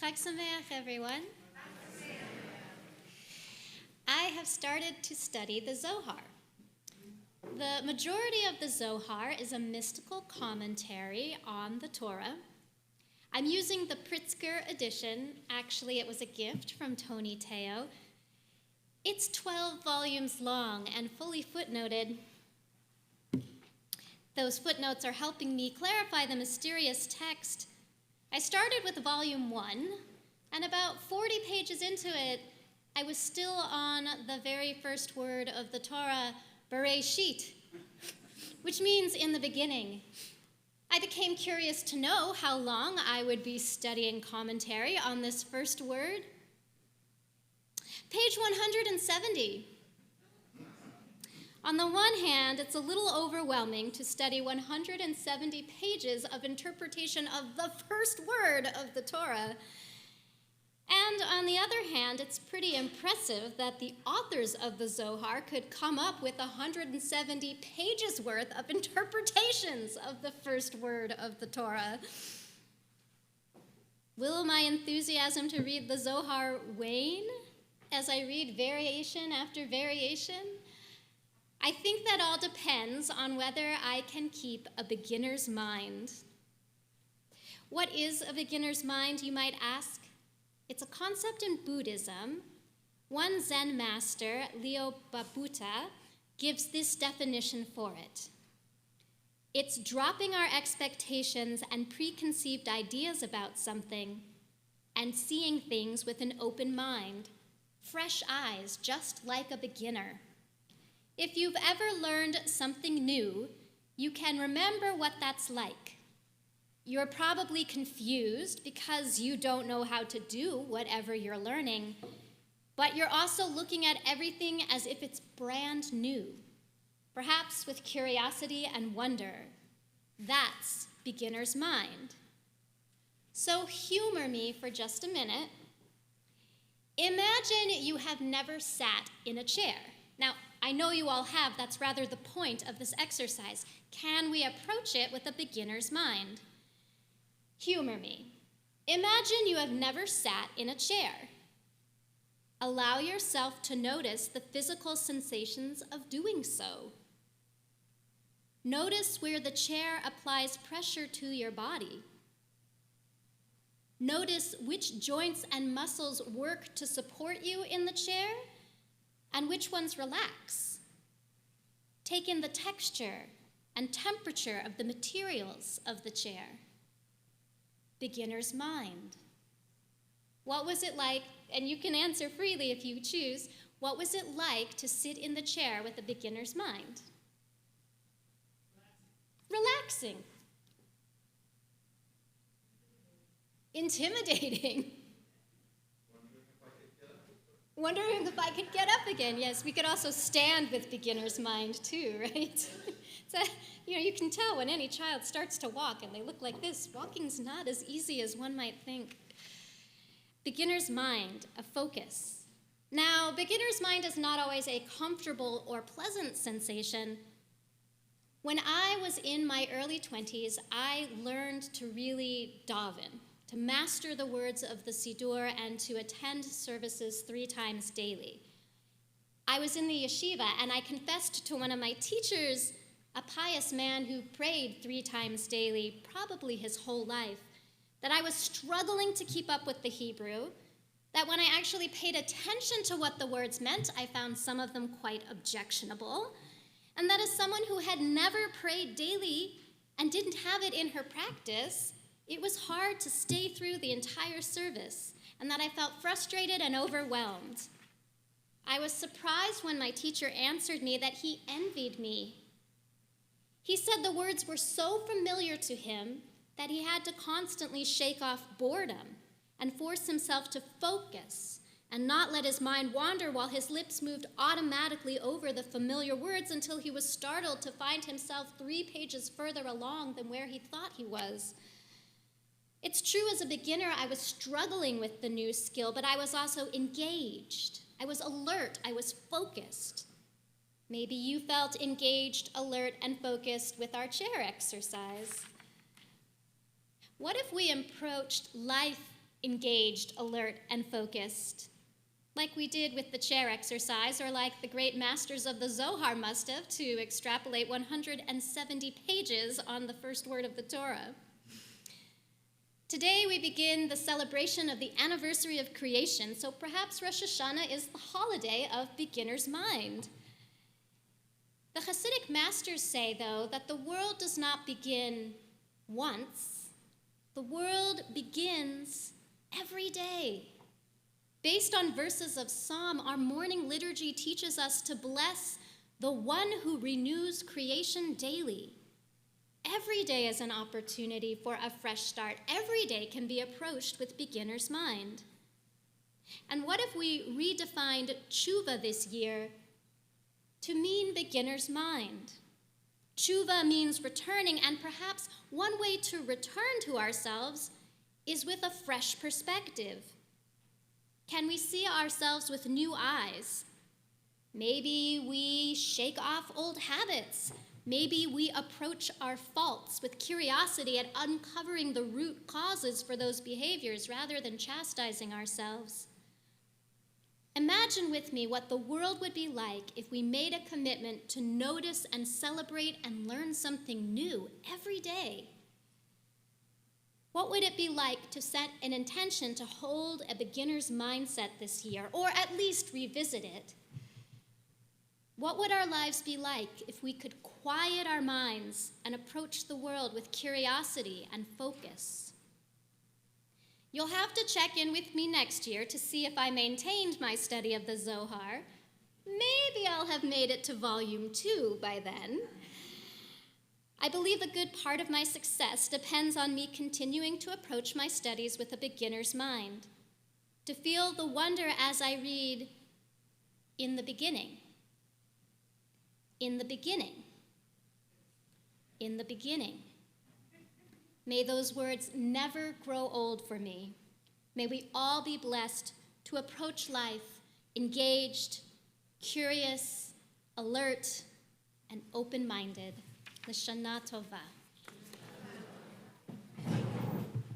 Chag Sameach, everyone. I have started to study the Zohar. The majority of the Zohar is a mystical commentary on the Torah. I'm using the Pritzker edition. Actually, it was a gift from Tony Teo. It's 12 volumes long and fully footnoted. Those footnotes are helping me clarify the mysterious text. I started with volume 1, and about 40 pages into it, I was still on the very first word of the Torah, Bereshit, which means in the beginning. I became curious to know how long I would be studying commentary on this first word. Page 170. On the one hand, it's a little overwhelming to study 170 pages of interpretation of the first word of the Torah. And on the other hand, it's pretty impressive that the authors of the Zohar could come up with 170 pages worth of interpretations of the first word of the Torah. Will my enthusiasm to read the Zohar wane as I read variation after variation? I think that all depends on whether I can keep a beginner's mind. What is a beginner's mind, you might ask? It's a concept in Buddhism. One Zen master, Leo Babauta, gives this definition for it. It's dropping our expectations and preconceived ideas about something and seeing things with an open mind, fresh eyes, just like a beginner. If you've ever learned something new, you can remember what that's like. You're probably confused because you don't know how to do whatever you're learning, but you're also looking at everything as if it's brand new, perhaps with curiosity and wonder. That's beginner's mind. So humor me for just a minute. Imagine you have never sat in a chair. Now, I know you all have. That's rather the point of this exercise. Can we approach it with a beginner's mind? Humor me. Imagine you have never sat in a chair. Allow yourself to notice the physical sensations of doing so. Notice where the chair applies pressure to your body. Notice which joints and muscles work to support you in the chair and which ones relax. Take in the texture and temperature of the materials of the chair. Beginner's mind. What was it like, and you can answer freely if you choose, what was it like to sit in the chair with a beginner's mind? Relaxing. Intimidating. Wondering if I could get up again. Yes, we could also stand with beginner's mind too, right? So, you can tell when any child starts to walk and they look like this. Walking's not as easy as one might think. Beginner's mind, a focus. Now, beginner's mind is not always a comfortable or pleasant sensation. When I was in my early 20s, I learned to really daven, to master the words of the Siddur and to attend services 3 times daily. I was in the yeshiva and I confessed to one of my teachers, a pious man who prayed 3 times daily, probably his whole life, that I was struggling to keep up with the Hebrew, that when I actually paid attention to what the words meant, I found some of them quite objectionable, and that as someone who had never prayed daily and didn't have it in her practice, it was hard to stay through the entire service, and that I felt frustrated and overwhelmed. I was surprised when my teacher answered me that he envied me. He said the words were so familiar to him that he had to constantly shake off boredom and force himself to focus and not let his mind wander while his lips moved automatically over the familiar words until he was startled to find himself 3 pages further along than where he thought he was. It's true, as a beginner, I was struggling with the new skill, but I was also engaged. I was alert. I was focused. Maybe you felt engaged, alert, and focused with our chair exercise. What if we approached life engaged, alert, and focused, like we did with the chair exercise, or like the great masters of the Zohar must have to extrapolate 170 pages on the first word of the Torah. Today we begin the celebration of the anniversary of creation, so perhaps Rosh Hashanah is the holiday of beginner's mind. The Hasidic masters say, though, that the world does not begin once. The world begins every day. Based on verses of Psalm, our morning liturgy teaches us to bless the one who renews creation daily. Every day is an opportunity for a fresh start. Every day can be approached with beginner's mind. And what if we redefined tshuva this year to mean beginner's mind? Tshuva means returning, and perhaps one way to return to ourselves is with a fresh perspective. Can we see ourselves with new eyes? Maybe we shake off old habits. Maybe we approach our faults with curiosity at uncovering the root causes for those behaviors rather than chastising ourselves. Imagine with me what the world would be like if we made a commitment to notice and celebrate and learn something new every day. What would it be like to set an intention to hold a beginner's mindset this year, or at least revisit it? What would our lives be like if we could quiet our minds and approach the world with curiosity and focus? You'll have to check in with me next year to see if I maintained my study of the Zohar. Maybe I'll have made it to volume 2 by then. I believe a good part of my success depends on me continuing to approach my studies with a beginner's mind, to feel the wonder as I read, in the beginning, in the beginning, in the beginning. May those words never grow old for me. May we all be blessed to approach life engaged, curious, alert, and open-minded. L'shana tova.